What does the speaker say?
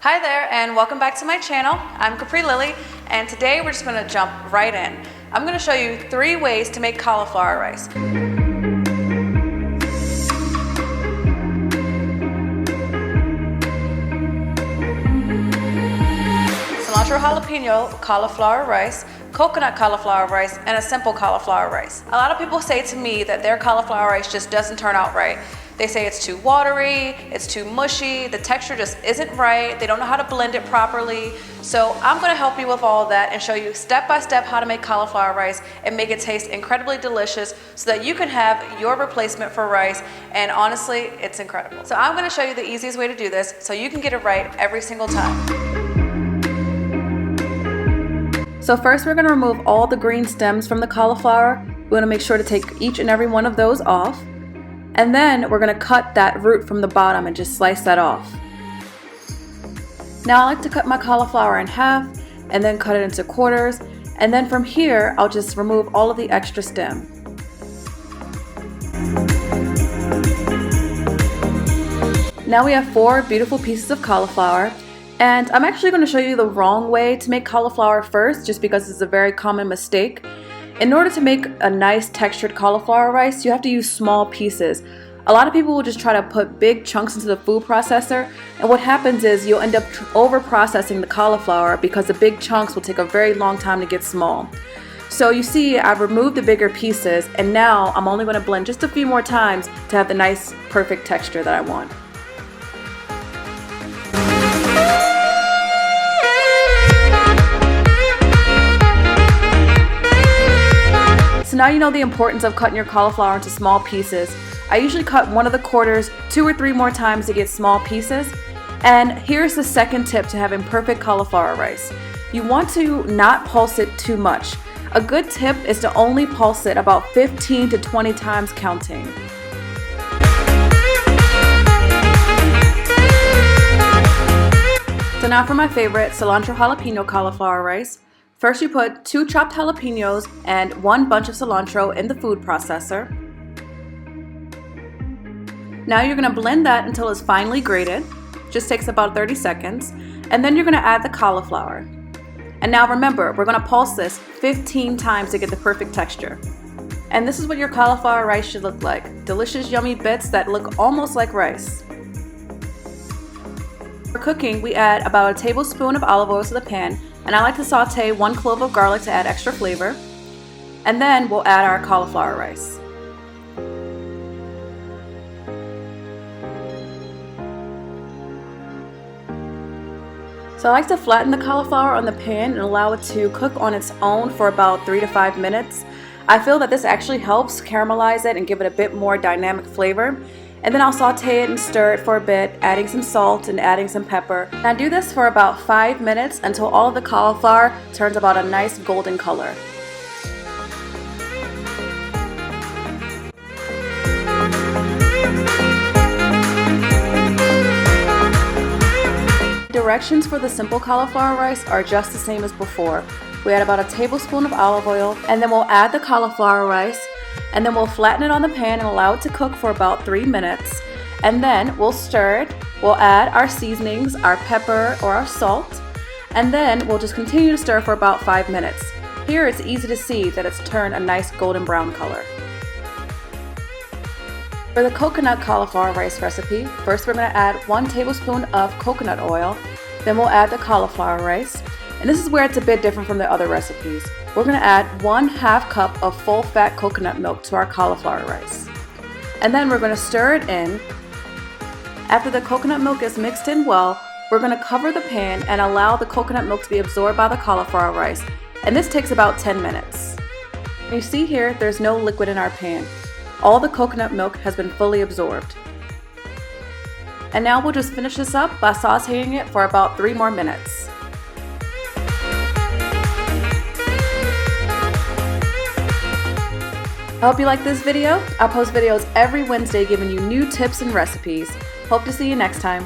Hi there and welcome back to my channel. I'm Capri Lilly and today we're just going to jump right in. I'm going to show you 3 ways to make cauliflower rice. Cilantro jalapeno cauliflower rice, coconut cauliflower rice, and a simple cauliflower rice. A lot of people say to me that their cauliflower rice just doesn't turn out right. They say it's too watery, it's too mushy, the texture just isn't right, they don't know how to blend it properly. So I'm gonna help you with all of that and show you step by step how to make cauliflower rice and make it taste incredibly delicious so that you can have your replacement for rice, and honestly, it's incredible. So I'm gonna show you the easiest way to do this so you can get it right every single time. So first we're gonna remove all the green stems from the cauliflower. We're gonna make sure to take each and every one of those off. And then we're gonna cut that root from the bottom and just slice that off. Now I like to cut my cauliflower in half and then cut it into quarters. And then from here, I'll just remove all of the extra stem. Now we have 4 beautiful pieces of cauliflower. And I'm actually gonna show you the wrong way to make cauliflower first, just because it's a very common mistake. In order to make a nice textured cauliflower rice, you have to use small pieces. A lot of people will just try to put big chunks into the food processor, and what happens is you'll end up over processing the cauliflower because the big chunks will take a very long time to get small. So you see, I've removed the bigger pieces, and now I'm only going to blend just a few more times to have the nice, perfect texture that I want. So now you know the importance of cutting your cauliflower into small pieces. I usually cut one of the quarters 2 or 3 more times to get small pieces. And here's the second tip to having perfect cauliflower rice. You want to not pulse it too much. A good tip is to only pulse it about 15 to 20 times counting. So now for my favorite cilantro jalapeno cauliflower rice. First you put 2 chopped jalapenos and 1 bunch of cilantro in the food processor. Now you're going to blend that until it's finely grated. Just takes about 30 seconds. And then you're going to add the cauliflower. And now remember, we're going to pulse this 15 times to get the perfect texture. And this is what your cauliflower rice should look like. Delicious, yummy bits that look almost like rice. For cooking, we add about a tablespoon of olive oil to the pan. And I like to saute 1 clove of garlic to add extra flavor. And then we'll add our cauliflower rice. So I like to flatten the cauliflower on the pan and allow it to cook on its own for about 3 to 5 minutes. I feel that this actually helps caramelize it and give it a bit more dynamic flavor. And then I'll saute it and stir it for a bit, adding some salt and adding some pepper. And I do this for about 5 minutes until all of the cauliflower turns about a nice golden color. Directions for the simple cauliflower rice are just the same as before. We add about a tablespoon of olive oil, and then we'll add the cauliflower rice. And then we'll flatten it on the pan and allow it to cook for about 3 minutes. And then we'll stir it. We'll add our seasonings, our pepper or our salt. And then we'll just continue to stir for about 5 minutes. Here it's easy to see that it's turned a nice golden brown color. For the coconut cauliflower rice recipe, first we're going to add 1 tablespoon of coconut oil. Then we'll add the cauliflower rice. And this is where it's a bit different from the other recipes. We're going to add 1/2 cup of full fat coconut milk to our cauliflower rice. And then we're going to stir it in. After the coconut milk is mixed in well, we're going to cover the pan and allow the coconut milk to be absorbed by the cauliflower rice. And this takes about 10 minutes. You see here, there's no liquid in our pan. All the coconut milk has been fully absorbed. And now we'll just finish this up by sauteing it for about 3 more minutes. I hope you like this video. I post videos every Wednesday giving you new tips and recipes. Hope to see you next time.